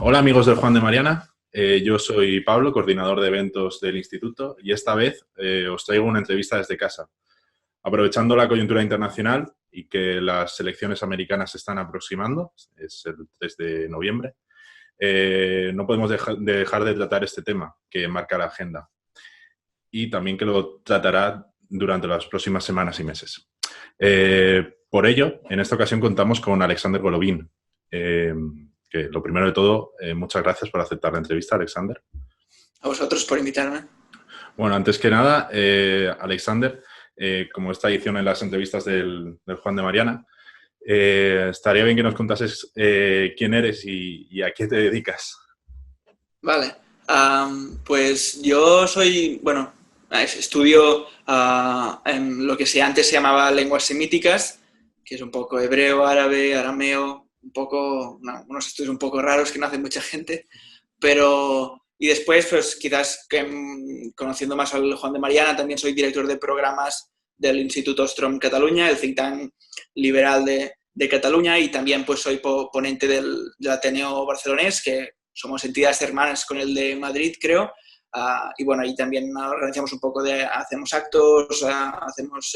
Hola amigos del Juan de Mariana, yo soy Pablo, coordinador de eventos del instituto y esta vez os traigo una entrevista desde casa. Aprovechando la coyuntura internacional y que las elecciones americanas se están aproximando, es el 3 de noviembre, no podemos dejar de tratar este tema que marca la agenda y también que lo tratará durante las próximas semanas y meses. Por ello, en esta ocasión contamos con Alexander Golovin. Que lo primero de todo, muchas gracias por aceptar la entrevista, Alexander. A vosotros por invitarme. Bueno, antes que nada, Alexander, como es tradición en las entrevistas del Juan de Mariana, estaría bien que nos contases quién eres y a qué te dedicas. Vale. Pues yo soy, bueno, estudio en lo que antes se llamaba lenguas semíticas, que es un poco hebreo, árabe, arameo, un poco, unos estudios un poco raros que no hace mucha gente, pero... Y después, pues quizás conociendo más al Juan de Mariana, también soy director de programas del Instituto Ostrom Catalunya, el think tank liberal de Cataluña, y también pues soy ponente del Ateneo Barcelonés, que somos entidades hermanas con el de Madrid, creo. Y bueno, ahí también organizamos un poco hacemos actos, hacemos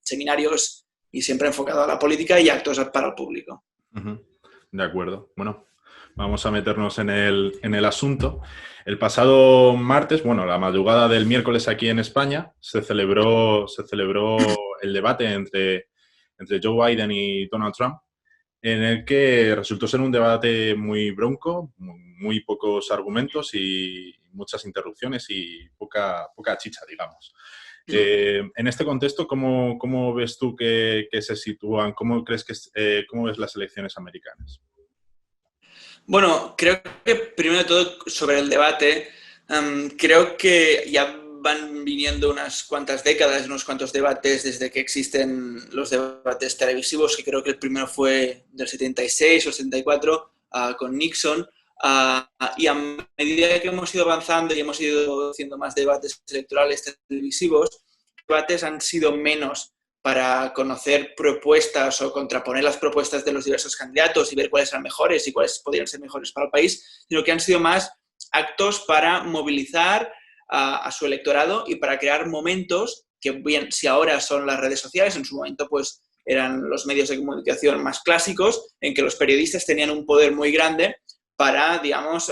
seminarios y siempre enfocado a la política y actos para el público. De acuerdo. Bueno, vamos a meternos en el asunto. El pasado martes, bueno, la madrugada del miércoles aquí en España, se celebró el debate entre Joe Biden y Donald Trump, en el que resultó ser un debate muy bronco, muy pocos argumentos y muchas interrupciones y poca chicha, digamos. En este contexto, ¿cómo ves tú que se sitúan? ¿Cómo crees cómo ves las elecciones americanas? Bueno, creo que primero de todo sobre el debate, creo que ya van viniendo unas cuantas décadas, unos cuantos debates desde que existen los debates televisivos, que creo que el primero fue del 76 o 74 con Nixon, y a medida que hemos ido avanzando y hemos ido haciendo más debates electorales televisivos, los debates han sido menos para conocer propuestas o contraponer las propuestas de los diversos candidatos y ver cuáles eran mejores y cuáles podrían ser mejores para el país, sino que han sido más actos para movilizar a su electorado y para crear momentos que, bien, si ahora son las redes sociales, en su momento pues eran los medios de comunicación más clásicos, en que los periodistas tenían un poder muy grande para, digamos,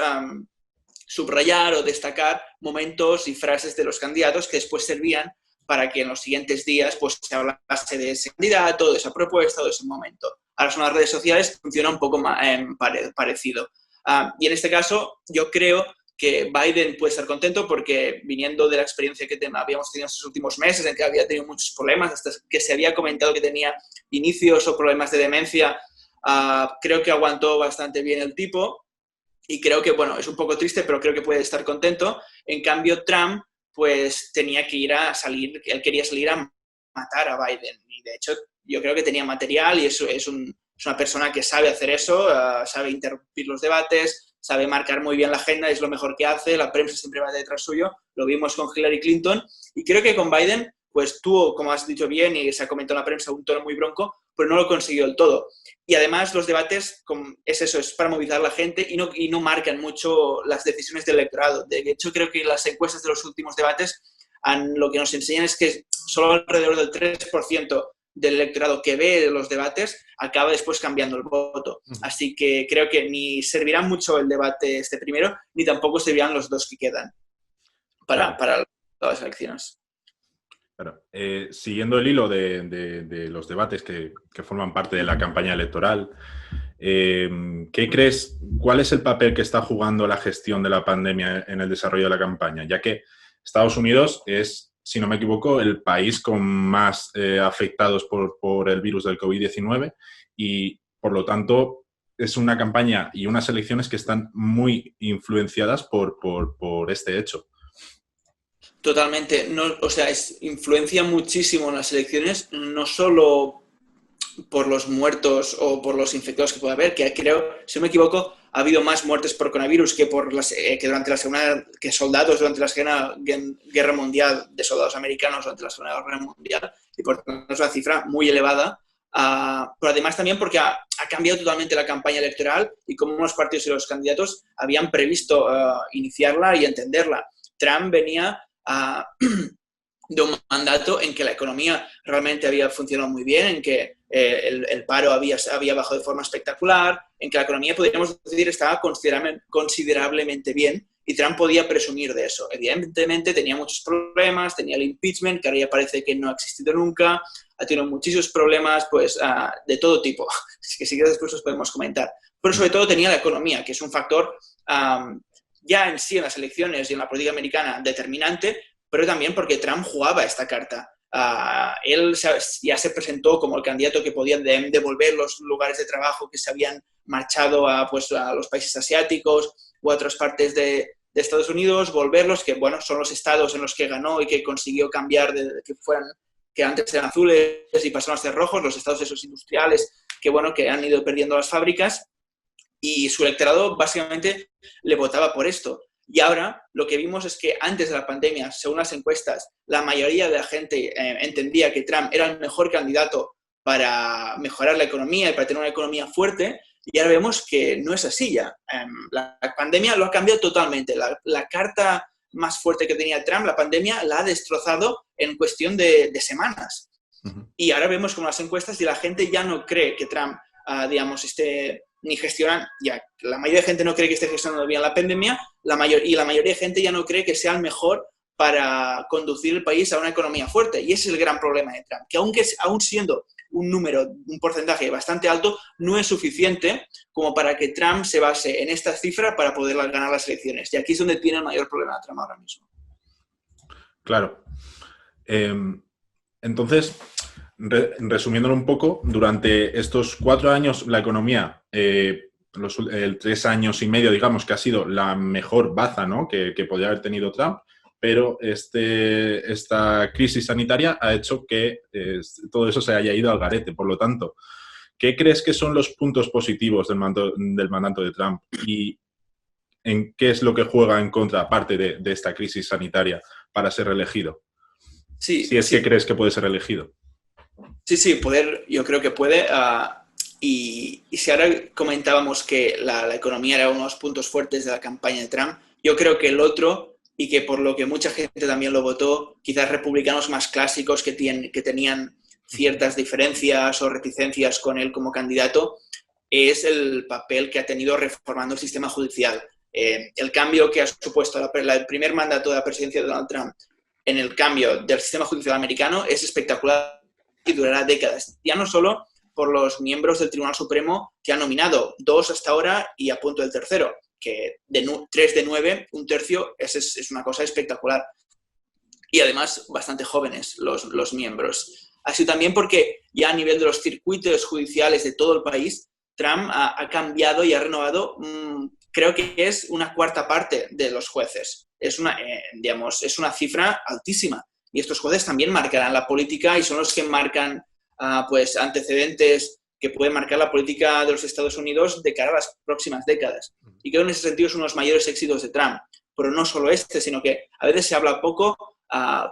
subrayar o destacar momentos y frases de los candidatos que después servían para que en los siguientes días pues, se hablase de ese candidato, de esa propuesta o de ese momento. Ahora son las redes sociales, funciona un poco más, parecido. Y en este caso, yo creo que Biden puede estar contento porque viniendo de la experiencia que habíamos tenido en estos últimos meses, en que había tenido muchos problemas, hasta que se había comentado que tenía inicios o problemas de demencia, creo que aguantó bastante bien el tipo y creo que, bueno, es un poco triste, pero creo que puede estar contento. En cambio, Trump pues tenía que él quería salir a matar a Biden. Y de hecho, yo creo que tenía material y eso es una persona que sabe hacer eso, sabe interrumpir los debates, sabe marcar muy bien la agenda, es lo mejor que hace, la prensa siempre va detrás suyo, lo vimos con Hillary Clinton, y creo que con Biden, pues tuvo, como has dicho bien, y se ha comentado en la prensa, un tono muy bronco, pero no lo consiguió del todo. Y además los debates es para movilizar a la gente y no marcan mucho las decisiones del electorado. De hecho, creo que las encuestas de los últimos debates lo que nos enseñan es que solo alrededor del 3% del electorado que ve los debates acaba después cambiando el voto. Así que creo que ni servirá mucho el debate este primero, ni tampoco servirán los dos que quedan para todas las elecciones. Claro. Siguiendo el hilo de los debates que forman parte de la campaña electoral, ¿qué crees? ¿Cuál es el papel que está jugando la gestión de la pandemia en el desarrollo de la campaña? Ya que Estados Unidos es, si no me equivoco, el país con más afectados por el virus del COVID-19 y, por lo tanto, es una campaña y unas elecciones que están muy influenciadas por este hecho. Totalmente. No, o sea, influencia muchísimo en las elecciones, no solo por los muertos o por los infectados que pueda haber, que creo, si no me equivoco, ha habido más muertes por coronavirus que durante la segunda, que soldados durante la Segunda Guerra Mundial, de soldados americanos durante la Segunda Guerra Mundial, y por tanto es una cifra muy elevada pero además también porque ha cambiado totalmente la campaña electoral y cómo los partidos y los candidatos habían previsto iniciarla y entenderla. Trump venía de un mandato en que la economía realmente había funcionado muy bien, en que el paro había bajado de forma espectacular, en que la economía, podríamos decir, estaba considerablemente bien, y Trump podía presumir de eso. Evidentemente tenía muchos problemas, tenía el impeachment, que ahora ya parece que no ha existido nunca, ha tenido muchísimos problemas pues, de todo tipo, que si quieres después los podemos comentar. Pero sobre todo tenía la economía, que es un factor ya en sí en las elecciones y en la política americana determinante, pero también porque Trump jugaba esta carta. Él ya se presentó como el candidato que podía devolver los lugares de trabajo que se habían marchado a los países asiáticos o a otras partes de Estados Unidos, volverlos, que bueno, son los estados en los que ganó y que consiguió cambiar que antes eran azules y pasaron a ser rojos, los estados esos industriales que han ido perdiendo las fábricas, y su electorado básicamente le votaba por esto. Y ahora lo que vimos es que antes de la pandemia, según las encuestas, la mayoría de la gente entendía que Trump era el mejor candidato para mejorar la economía y para tener una economía fuerte, y ahora vemos que no es así ya. La pandemia lo ha cambiado totalmente. La carta más fuerte que tenía Trump, la pandemia, la ha destrozado en cuestión de semanas. Y ahora vemos con las encuestas y la gente ya no cree que Trump, esté ni gestionando, ya la mayoría de gente no cree que esté gestionando bien la pandemia, y la mayoría de gente ya no cree que sea el mejor para conducir el país a una economía fuerte. Y ese es el gran problema de Trump, que aún siendo un porcentaje bastante alto, no es suficiente como para que Trump se base en esta cifra para poder ganar las elecciones. Y aquí es donde tiene el mayor problema Trump ahora mismo. Claro. Entonces, resumiéndolo un poco, durante estos 4 años la economía, 3 años y medio, digamos, que ha sido la mejor baza, ¿no?, que podría haber tenido Trump, pero esta crisis sanitaria ha hecho que todo eso se haya ido al garete. Por lo tanto, ¿qué crees que son los puntos positivos del mandato de Trump? ¿Y en qué es lo que juega en contra, aparte de esta crisis sanitaria, para ser reelegido? Sí, si es que crees que puede ser elegido. Sí, yo creo que puede. Y si ahora comentábamos que la economía era uno de los puntos fuertes de la campaña de Trump, yo creo que el otro, y que por lo que mucha gente también lo votó, quizás republicanos más clásicos que tenían ciertas diferencias o reticencias con él como candidato, es el papel que ha tenido reformando el sistema judicial. El cambio que ha supuesto el primer mandato de la presidencia de Donald Trump en el cambio del sistema judicial americano es espectacular y durará décadas. Ya no solo por los miembros del Tribunal Supremo que han nominado, 2 hasta ahora y a punto del tercero, que 3 de 9, un tercio, es una cosa espectacular. Y además bastante jóvenes los miembros. Así también porque ya a nivel de los circuitos judiciales de todo el país, Trump ha cambiado y ha renovado, creo que es una cuarta parte de los jueces. Es una cifra altísima. Y estos jueces también marcarán la política y son los que marcan antecedentes que pueden marcar la política de los Estados Unidos de cara a las próximas décadas. Y creo que en ese sentido es uno de los mayores éxitos de Trump. Pero no solo sino que a veces se habla poco.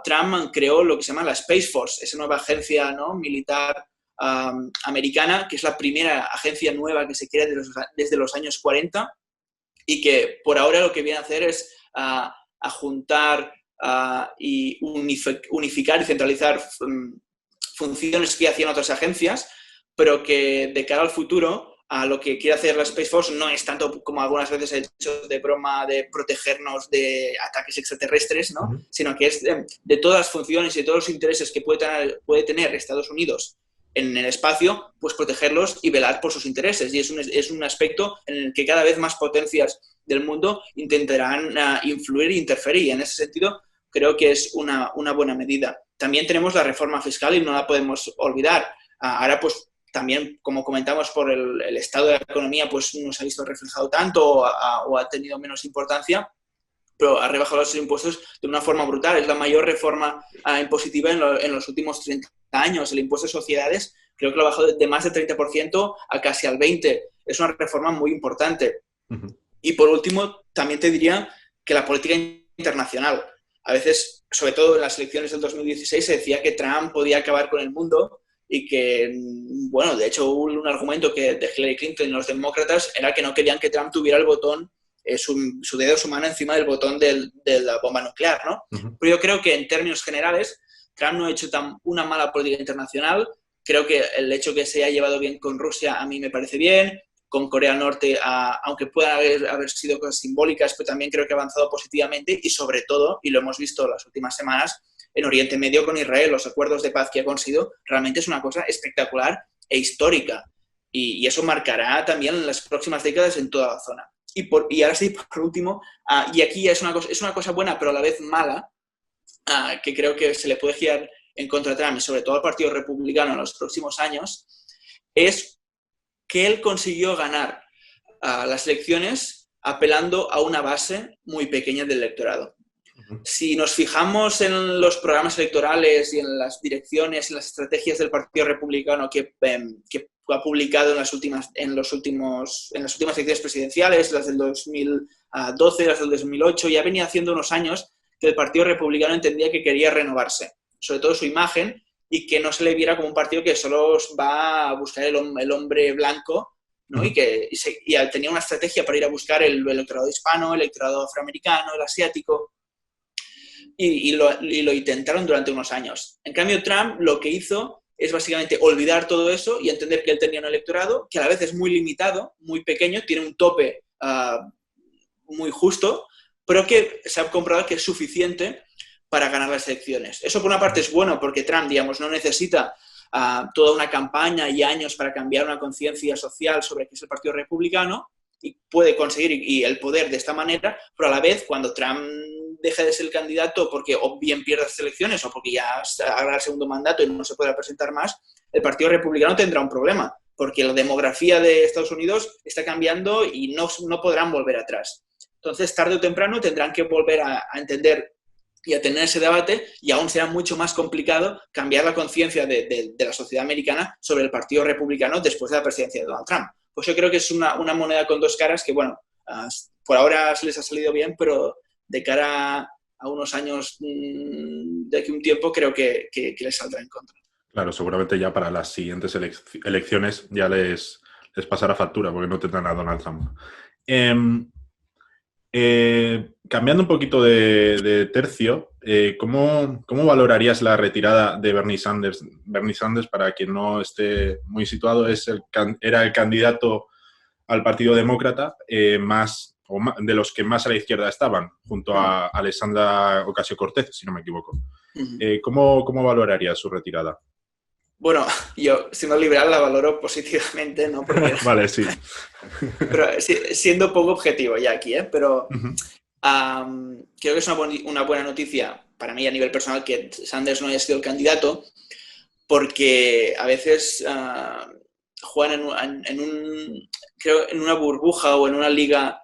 Trump creó lo que se llama la Space Force, esa nueva agencia, ¿no?, militar americana, que es la primera agencia nueva que se crea desde los años 40 y que por ahora lo que viene a hacer es a juntar y unificar y centralizar funciones que hacían otras agencias, pero que de cara al futuro, lo que quiere hacer la Space Force no es tanto como algunas veces se ha hecho de broma de protegernos de ataques extraterrestres, ¿no? Sino que es de todas las funciones y de todos los intereses que puede tener Estados Unidos en el espacio, pues protegerlos y velar por sus intereses. Y es un aspecto en el que cada vez más potencias del mundo intentarán influir e interferir. Y en ese sentido, creo que es una buena medida. También tenemos la reforma fiscal y no la podemos olvidar. Ahora, pues, también, como comentamos, por el estado de la economía, pues no se ha visto reflejado tanto o ha tenido menos importancia, pero ha rebajado los impuestos de una forma brutal. Es la mayor reforma impositiva en los últimos 30 años. El impuesto de sociedades creo que lo ha bajado de más del 30% a casi al 20%. Es una reforma muy importante. Y por último, también te diría que la política internacional. A veces, sobre todo en las elecciones del 2016, se decía que Trump podía acabar con el mundo y que, bueno, de hecho un argumento que de Hillary Clinton y los demócratas era que no querían que Trump tuviera el botón, su dedo, su mano encima del botón de la bomba nuclear, ¿no? Uh-huh. Pero yo creo que en términos generales Trump no ha hecho una mala política internacional. Creo que el hecho que se haya llevado bien con Rusia a mí me parece bien. Con Corea del Norte, aunque puedan haber sido cosas simbólicas, pero también creo que ha avanzado positivamente y sobre todo, y lo hemos visto las últimas semanas, en Oriente Medio con Israel, los acuerdos de paz que ha conseguido, realmente es una cosa espectacular e histórica. Y eso marcará también las próximas décadas en toda la zona. Y ahora sí, por último, y aquí es una cosa buena, pero a la vez mala, que creo que se le puede girar en contra de Trump y sobre todo al Partido Republicano en los próximos años, es que él consiguió ganar las elecciones apelando a una base muy pequeña del electorado. Si nos fijamos en los programas electorales y en las direcciones y las estrategias del Partido Republicano que ha publicado en las últimas elecciones presidenciales, las del 2012, las del 2008, ya venía haciendo unos años que el Partido Republicano entendía que quería renovarse, sobre todo su imagen, y que no se le viera como un partido que solo va a buscar el hombre blanco, ¿no? Y tenía una estrategia para ir a buscar el electorado hispano, el electorado afroamericano, el asiático, y lo intentaron durante unos años. En cambio, Trump lo que hizo es básicamente olvidar todo eso y entender que él tenía un electorado que a la vez es muy limitado, muy pequeño, tiene un tope muy justo, pero que se ha comprobado que es suficiente para ganar las elecciones. Eso por una parte es bueno porque Trump, digamos, no necesita toda una campaña y años para cambiar una conciencia social sobre qué es el Partido Republicano y puede conseguir el poder de esta manera, pero a la vez cuando Trump deje de ser el candidato porque o bien pierde las elecciones o porque ya habrá el segundo mandato y no se podrá presentar más, el Partido Republicano tendrá un problema porque la demografía de Estados Unidos está cambiando y no podrán volver atrás. Entonces, tarde o temprano tendrán que volver a entender y a tener ese debate, y aún será mucho más complicado cambiar la conciencia de la sociedad americana sobre el Partido Republicano después de la presidencia de Donald Trump. Pues yo creo que es una moneda con dos caras que, bueno, por ahora se les ha salido bien, pero de cara a unos años de aquí un tiempo creo que les saldrá en contra. Claro, seguramente ya para las siguientes elecciones ya les pasará factura porque no tendrán a Donald Trump. Cambiando un poquito de tercio, ¿cómo valorarías la retirada de Bernie Sanders? Bernie Sanders, para quien no esté muy situado, era el candidato al Partido Demócrata de los que más a la izquierda estaban, junto a Alexandria Ocasio-Cortez, si no me equivoco. ¿Cómo valorarías su retirada? Bueno, yo, siendo liberal, la valoro positivamente, ¿no? Porque, vale, sí. Pero siendo poco objetivo ya aquí, ¿eh? Pero creo que es una buena noticia para mí a nivel personal que Sanders no haya sido el candidato, porque a veces juegan en una burbuja o en una liga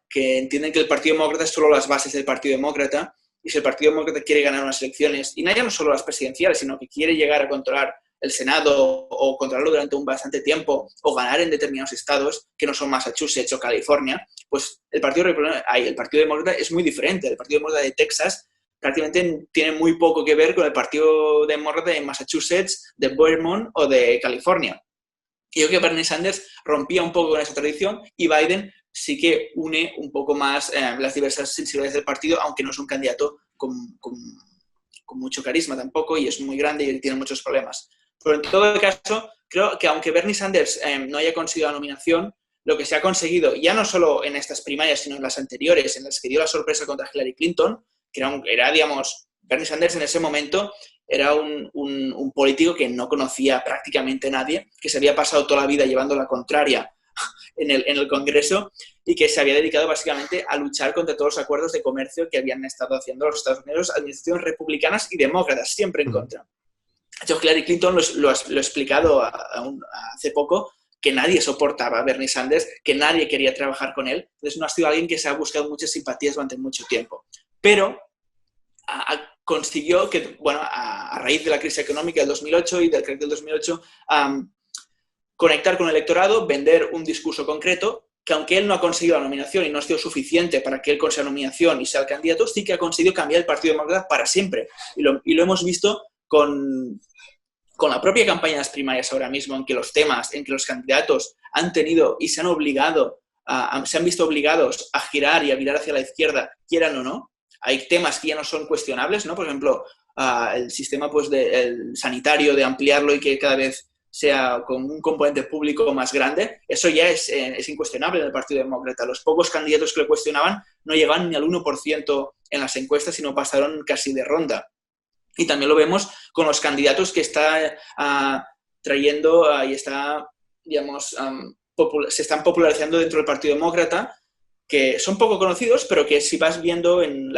que entienden que el Partido Demócrata es solo las bases del Partido Demócrata, y si el Partido Demócrata quiere ganar unas elecciones, y ya no solo las presidenciales, sino que quiere llegar a controlar el Senado o controlarlo durante un bastante tiempo o ganar en determinados estados que no son Massachusetts o California, pues el Partido Demócrata es muy diferente. El Partido Demócrata de Texas prácticamente tiene muy poco que ver con el Partido Demócrata de Massachusetts, de Vermont o de California. Y yo creo que Bernie Sanders rompía un poco con esa tradición y Biden sí que une un poco más las diversas sensibilidades del partido, aunque no es un candidato con mucho carisma tampoco y es muy grande y tiene muchos problemas. Pero en todo caso, creo que aunque Bernie Sanders no haya conseguido la nominación, lo que se ha conseguido, ya no solo en estas primarias, sino en las anteriores, en las que dio la sorpresa contra Hillary Clinton, que era digamos, Bernie Sanders en ese momento era un político que no conocía prácticamente nadie, que se había pasado toda la vida llevando la contraria en el Congreso y que se había dedicado básicamente a luchar contra todos los acuerdos de comercio que habían estado haciendo los Estados Unidos, administraciones republicanas y demócratas, siempre en contra. Yo, Hillary Clinton lo ha explicado hace poco, que nadie soportaba a Bernie Sanders, que nadie quería trabajar con él. Entonces no ha sido alguien que se ha buscado muchas simpatías durante mucho tiempo. Pero consiguió que, bueno, a raíz de la crisis económica del 2008 y del crack del 2008, conectar con el electorado, vender un discurso concreto, que aunque él no ha conseguido la nominación y no ha sido suficiente para que él consiga la nominación y sea el candidato, sí que ha conseguido cambiar el Partido Demócrata para siempre. Y lo hemos visto con con la propia campaña de las primarias ahora mismo, en que los temas, en que los candidatos han tenido y se han obligado, se han visto obligados a girar y a virar hacia la izquierda, quieran o no. Hay temas que ya no son cuestionables, ¿no? Por ejemplo, el sistema pues, el sanitario, de ampliarlo y que cada vez sea con un componente público más grande, eso ya es incuestionable en el Partido Demócrata. Los pocos candidatos que lo cuestionaban no llegaban ni al 1% en las encuestas, sino pasaron casi de ronda. Y también lo vemos con los candidatos que está trayendo y está, digamos, se están popularizando dentro del Partido Demócrata, que son poco conocidos, pero que si vas viendo en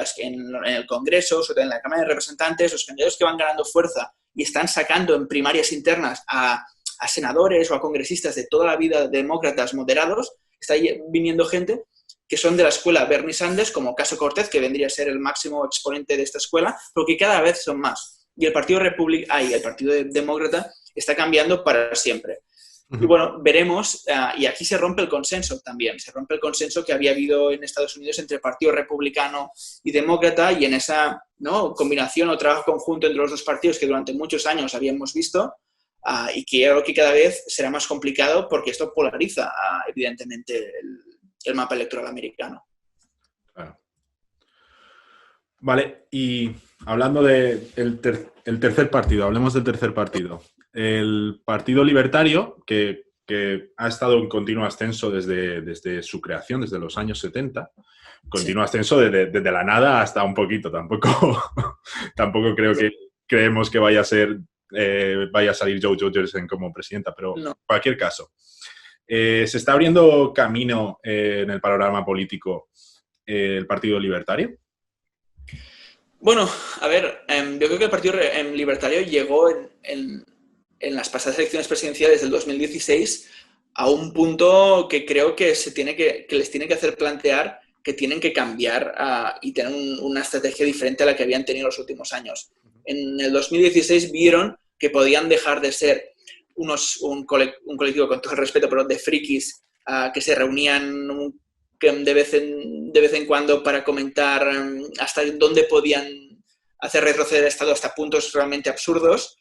el Congreso, sobre todo en la Cámara de Representantes, los candidatos que van ganando fuerza y están sacando en primarias internas a senadores o a congresistas de toda la vida demócratas moderados, está viniendo gente que son de la escuela Bernie Sanders, como Caso Cortez, que vendría a ser el máximo exponente de esta escuela, pero que cada vez son más. Y el Partido el Partido Demócrata está cambiando para siempre. Y bueno, veremos, y aquí se rompe el consenso también, se rompe el consenso que había habido en Estados Unidos entre el Partido Republicano y Demócrata, y en esa, ¿no?, combinación o trabajo conjunto entre los dos partidos que durante muchos años habíamos visto, y que creo que cada vez será más complicado porque esto polariza, evidentemente, el mapa electoral americano. Claro. Vale, y hablando del el tercer partido, hablemos del tercer partido. El Partido Libertario, que ha estado en continuo ascenso desde su creación, desde los años 70, continuo ascenso desde la nada hasta un poquito. Tampoco creemos que vaya a salir Jo Jorgensen como presidenta, pero no. En cualquier caso. Se está abriendo camino en el panorama político el Partido Libertario. Bueno, a ver, yo creo que el Partido Libertario llegó en las pasadas elecciones presidenciales del 2016 a un punto que creo que les tiene que hacer plantear que tienen que cambiar y tener una estrategia diferente a la que habían tenido los últimos años. En el 2016 vieron que podían dejar de ser un colectivo, con todo el respeto, pero de frikis que se reunían de vez en cuando para comentar hasta dónde podían hacer retroceder el Estado hasta puntos realmente absurdos,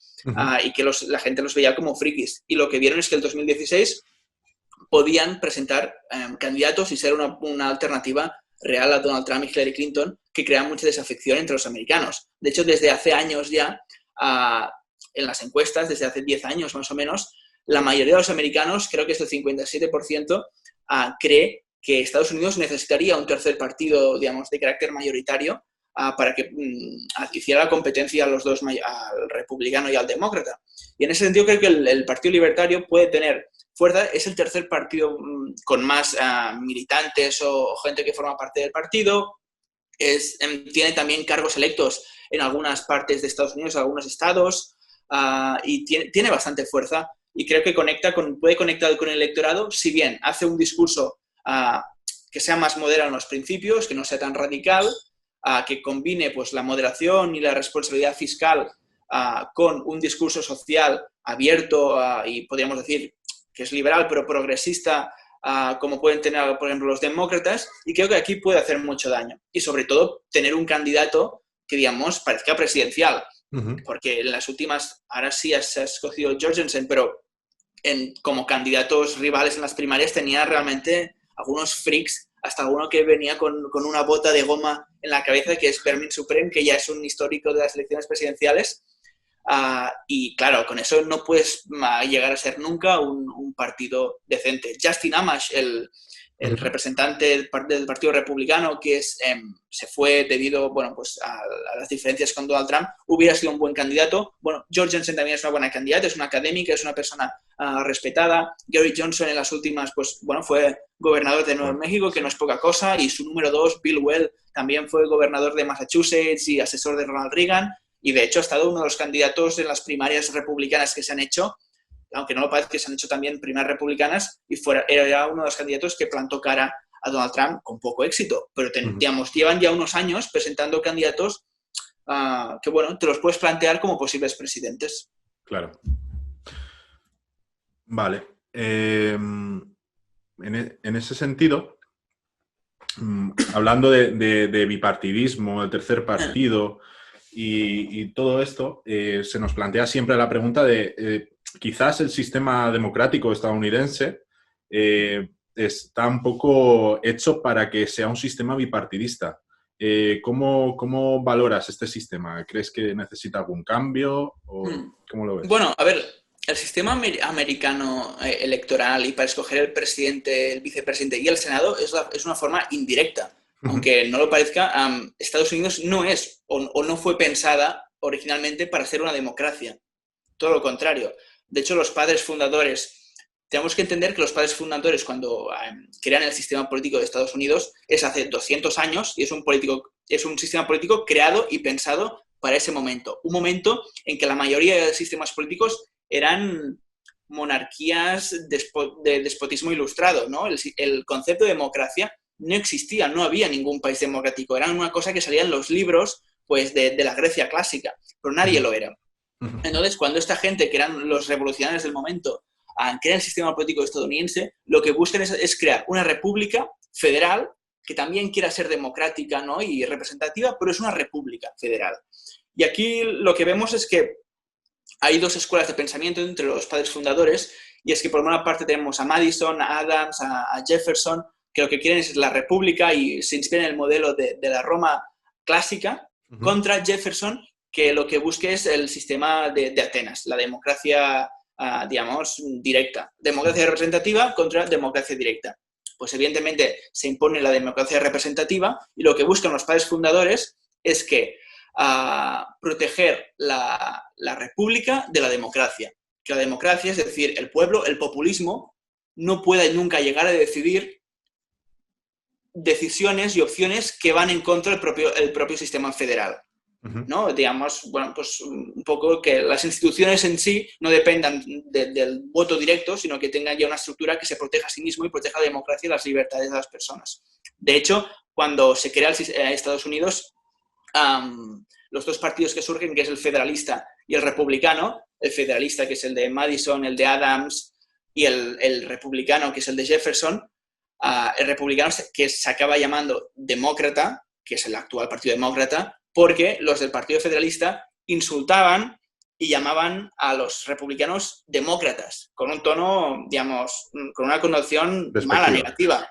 y que la gente los veía como frikis. Y lo que vieron es que en el 2016 podían presentar candidatos y ser una alternativa real a Donald Trump y Hillary Clinton, que crea mucha desafección entre los americanos. De hecho, desde hace años ya, en las encuestas, desde hace 10 años más o menos, la mayoría de los americanos, creo que es el 57%, cree que Estados Unidos necesitaría un tercer partido, digamos, de carácter mayoritario para que hiciera la competencia a los dos, al republicano y al demócrata. Y en ese sentido creo que el Partido Libertario puede tener fuerza. Es el tercer partido con más militantes o gente que forma parte del partido. Tiene también cargos electos en algunas partes de Estados Unidos, en algunos estados, y tiene bastante fuerza. Y creo que puede conectar con el electorado, si bien hace un discurso que sea más moderado en los principios, que no sea tan radical, que combine pues, la moderación y la responsabilidad fiscal con un discurso social abierto y podríamos decir que es liberal pero progresista, como pueden tener, por ejemplo, los demócratas, y creo que aquí puede hacer mucho daño. Y sobre todo, tener un candidato que, digamos, parezca presidencial. Porque en las últimas, ahora sí se ha escogido Jorgensen, pero como candidatos rivales en las primarias tenía realmente algunos freaks, hasta alguno que venía con una bota de goma en la cabeza, que es Permin Supreme, que ya es un histórico de las elecciones presidenciales. Y claro, con eso no puedes llegar a ser nunca un partido decente. Justin Amash, el representante del Partido Republicano, que se fue debido pues, a las diferencias con Donald Trump, hubiera sido un buen candidato. Bueno, Jorgensen también es una buena candidata, es una académica, es una persona respetada. Gary Johnson en las últimas, pues bueno, fue gobernador de Nuevo México, que no es poca cosa, y su número 2, Bill Weld, también fue gobernador de Massachusetts y asesor de Ronald Reagan, y de hecho ha estado uno de los candidatos en las primarias republicanas que se han hecho, aunque no lo parezca, que se han hecho también primarias republicanas, y era uno de los candidatos que plantó cara a Donald Trump con poco éxito. Pero digamos, llevan ya unos años presentando candidatos que, bueno, te los puedes plantear como posibles presidentes. Claro. Vale. En ese sentido, hablando de bipartidismo, el tercer partido Y todo esto se nos plantea siempre la pregunta de quizás el sistema democrático estadounidense está un poco hecho para que sea un sistema bipartidista. ¿Cómo valoras este sistema? ¿Crees que necesita algún cambio o cómo lo ves? Bueno, a ver, el sistema americano electoral y para escoger el presidente, el vicepresidente y el Senado es una forma indirecta. Aunque no lo parezca, Estados Unidos no es o no fue pensada originalmente para ser una democracia. Todo lo contrario. De hecho, los padres fundadores, tenemos que entender que los padres fundadores cuando crean el sistema político de Estados Unidos es hace 200 años y es un sistema político creado y pensado para ese momento. Un momento en que la mayoría de sistemas políticos eran monarquías de despotismo ilustrado, ¿no? El concepto de democracia no existía, no había ningún país democrático. Era una cosa que salía en los libros pues, de la Grecia clásica, pero nadie lo era. Entonces, cuando esta gente, que eran los revolucionarios del momento, crean el sistema político estadounidense, lo que buscan es crear una república federal que también quiera ser democrática, ¿no? Y representativa, pero es una república federal. Y aquí lo que vemos es que hay dos escuelas de pensamiento entre los padres fundadores, y es que por una parte tenemos a Madison, a Adams, a Jefferson, que lo que quieren es la república y se inspiran en el modelo de la Roma clásica, contra Jefferson, que lo que busca es el sistema de Atenas, la democracia, digamos, directa. Democracia representativa contra democracia directa. Pues evidentemente se impone la democracia representativa y lo que buscan los padres fundadores es que proteger la república de la democracia. Que la democracia, es decir, el pueblo, el populismo, no pueda nunca llegar a decidir decisiones y opciones que van en contra del propio sistema federal. ¿No? Digamos, bueno, pues un poco que las instituciones en sí no dependan del voto directo, sino que tengan ya una estructura que se proteja a sí mismo y proteja la democracia y las libertades de las personas. De hecho, cuando se crea Estados Unidos, los dos partidos que surgen, que es el federalista y el republicano, el federalista, que es el de Madison, el de Adams, y el republicano, que es el de Jefferson, el republicano que se acaba llamando demócrata, que es el actual Partido Demócrata, porque los del Partido Federalista insultaban y llamaban a los republicanos demócratas, con un tono, digamos, con una connotación mala, negativa,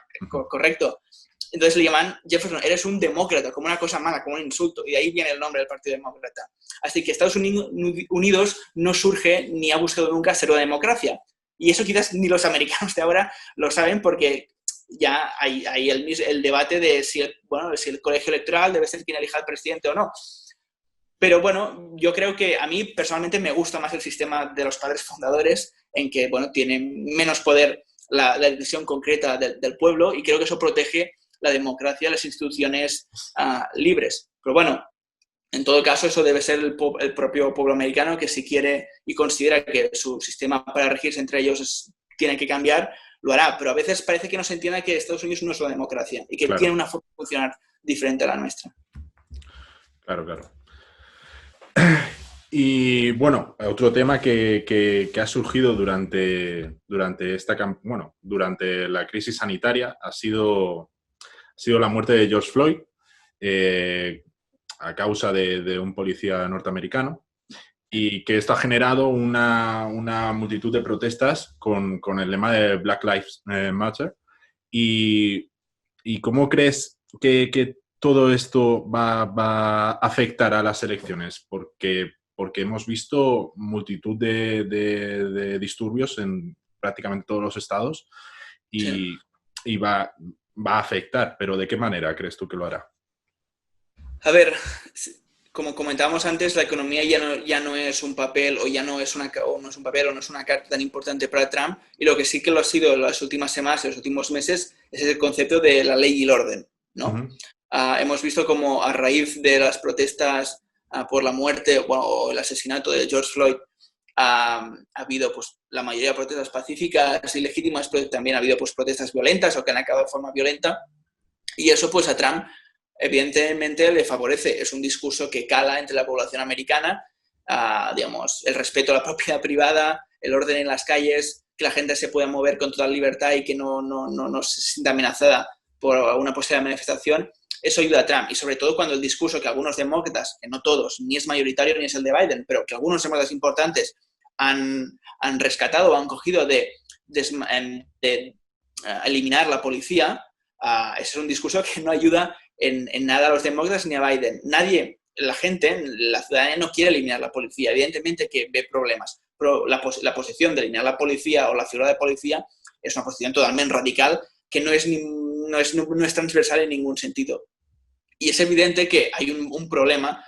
correcto. Entonces le llaman, Jefferson, eres un demócrata, como una cosa mala, como un insulto, y de ahí viene el nombre del Partido Demócrata. Así que Estados Unidos no surge ni ha buscado nunca ser una democracia. Y eso quizás ni los americanos de ahora lo saben porque ya hay el debate de si el colegio electoral debe ser quien elija al presidente o no. Pero bueno, yo creo que a mí personalmente me gusta más el sistema de los padres fundadores, en que bueno, tiene menos poder la decisión concreta del pueblo, y creo que eso protege la democracia, las instituciones libres. Pero bueno, en todo caso, eso debe ser el propio pueblo americano, que si quiere y considera que su sistema para regirse entre ellos tiene que cambiar, lo hará. Pero a veces parece que no se entienda que Estados Unidos no es una democracia y que tiene una forma de funcionar diferente a la nuestra. Claro, claro. Y bueno, otro tema que ha surgido durante la crisis sanitaria ha sido la muerte de George Floyd a causa de un policía norteamericano, y que esto ha generado una multitud de protestas con el lema de Black Lives Matter. ¿Y cómo crees que todo esto va a afectar a las elecciones? Porque hemos visto multitud de disturbios en prácticamente todos los estados y va a afectar, pero ¿de qué manera crees tú que lo hará? A ver, como comentábamos antes, la economía ya no es un papel o no es una carta tan importante para Trump, y lo que sí que lo ha sido en las últimas semanas, en los últimos meses, es el concepto de la ley y el orden, ¿no? Hemos visto como a raíz de las protestas por la muerte o el asesinato de George Floyd, ha habido pues, la mayoría de protestas pacíficas y legítimas, pero también ha habido pues, protestas violentas o que han acabado de forma violenta, y eso pues a Trump evidentemente le favorece. Es un discurso que cala entre la población americana, digamos, el respeto a la propiedad privada, el orden en las calles, que la gente se pueda mover con total libertad y que no se sienta amenazada por una posible manifestación. eso ayuda a Trump. Y sobre todo cuando el discurso que algunos demócratas, que no todos, ni es mayoritario ni es el de Biden, pero que algunos demócratas importantes han rescatado o han cogido de eliminar la policía, ese es un discurso que no ayuda en nada a los demócratas ni a Biden. La gente, la ciudadanía no quiere eliminar la policía, evidentemente que ve problemas, pero la posición de eliminar la policía o la figura de policía es una posición totalmente radical que no es transversal en ningún sentido. Y es evidente que hay un problema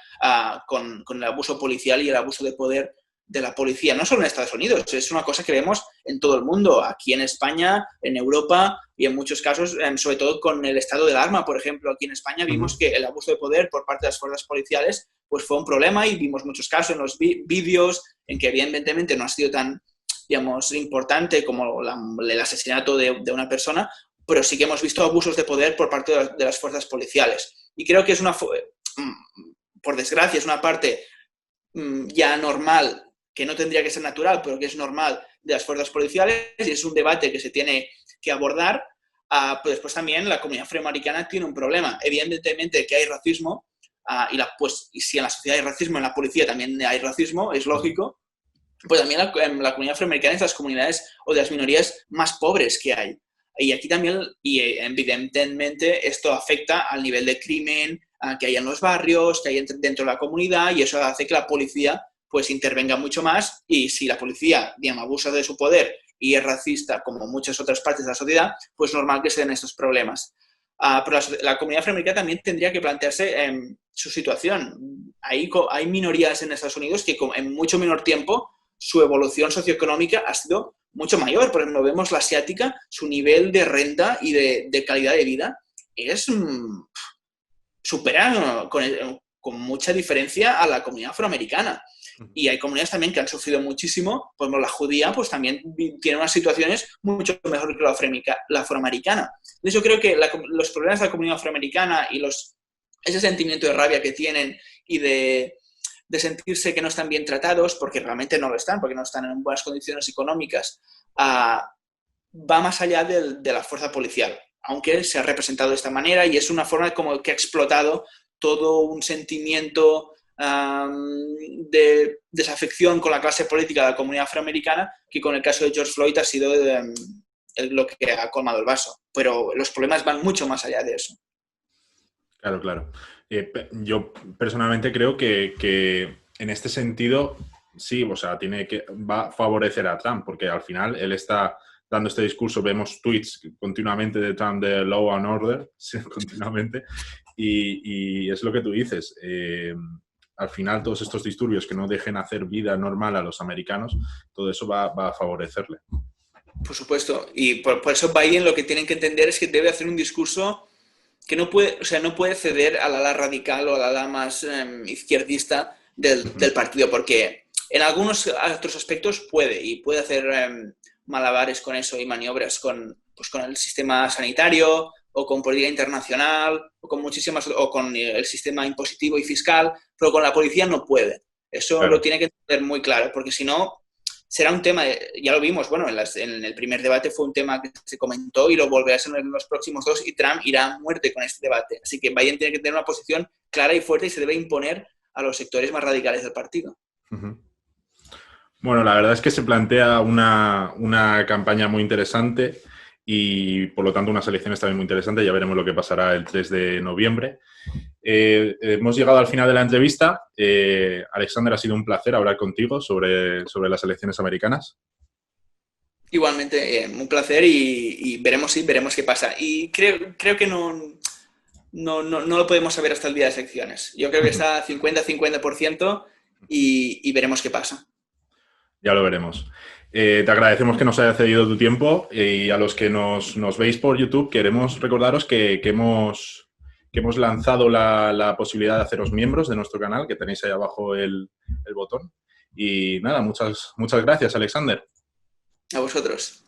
con el abuso policial y el abuso de poder de la policía, no solo en Estados Unidos, es una cosa que vemos en todo el mundo, aquí en España, en Europa y en muchos casos, sobre todo con el estado del alarma, por ejemplo, aquí en España vimos que el abuso de poder por parte de las fuerzas policiales pues fue un problema y vimos muchos casos en los vídeos en que evidentemente no ha sido tan, digamos, importante como el asesinato de una persona, pero sí que hemos visto abusos de poder por parte de las fuerzas policiales. Y creo que es por desgracia, es una parte ya normal, que no tendría que ser natural, pero que es normal de las fuerzas policiales, y es un debate que se tiene que abordar. Pero después también la comunidad afroamericana tiene un problema. Evidentemente que hay racismo, y si en la sociedad hay racismo, en la policía también hay racismo, es lógico, pues también la comunidad afroamericana es de las comunidades o de las minorías más pobres que hay. Y aquí también, y evidentemente, esto afecta al nivel de crimen que hay en los barrios, que hay dentro de la comunidad, y eso hace que la policía pues intervenga mucho más, y si la policía, digamos, abusa de su poder y es racista como muchas otras partes de la sociedad, pues normal que se den estos problemas. Pero la comunidad afroamericana también tendría que plantearse su situación. Hay minorías en Estados Unidos que en mucho menor tiempo su evolución socioeconómica ha sido mucho mayor. Por ejemplo, vemos la asiática, su nivel de renta y de calidad de vida es supera con mucha diferencia a la comunidad afroamericana. Y hay comunidades también que han sufrido muchísimo, por ejemplo, la judía pues también tiene unas situaciones mucho mejor que la afroamericana. Entonces yo creo que los problemas de la comunidad afroamericana y ese sentimiento de rabia que tienen y de sentirse que no están bien tratados, porque realmente no lo están, porque no están en buenas condiciones económicas, va más allá de la fuerza policial, aunque se ha representado de esta manera, y es una forma como que ha explotado todo un sentimiento de desafección con la clase política de la comunidad afroamericana, que con el caso de George Floyd ha sido lo que ha colmado el vaso. Pero los problemas van mucho más allá de eso. Claro, claro. Yo personalmente creo que en este sentido, sí, o sea, va a favorecer a Trump, porque al final él está dando este discurso, vemos tweets continuamente de Trump de law and order, sí, continuamente, y es lo que tú dices. Al final, todos estos disturbios que no dejen hacer vida normal a los americanos, todo eso va a favorecerle. Por supuesto. Y por eso Biden lo que tienen que entender es que debe hacer un discurso que no puede ceder al ala radical o al ala más izquierdista del partido, porque en algunos otros aspectos puede hacer malabares con eso y maniobras con el sistema sanitario o con política internacional o con el sistema impositivo y fiscal, pero con la policía no puede. Eso claro. Lo tiene que tener muy claro, porque si no será un tema, ya lo vimos, bueno, en el primer debate fue un tema que se comentó y lo volverá a ser en los próximos dos, y Trump irá a muerte con este debate. Así que Biden tiene que tener una posición clara y fuerte y se debe imponer a los sectores más radicales del partido. Uh-huh. Bueno, la verdad es que se plantea una campaña muy interesante y, por lo tanto, unas elecciones también muy interesantes. Ya veremos lo que pasará el 3 de noviembre. Hemos llegado al final de la entrevista. Alexander, ha sido un placer hablar contigo sobre las elecciones americanas. Igualmente, un placer y veremos qué pasa. Y creo que no lo podemos saber hasta el día de las elecciones. Yo creo que está 50-50% y veremos qué pasa. Ya lo veremos. Te agradecemos que nos haya cedido tu tiempo y a los que nos veis por YouTube queremos recordaros que hemos lanzado la posibilidad de haceros miembros de nuestro canal, que tenéis ahí abajo el botón. Y nada, muchas gracias, Alexander. A vosotros.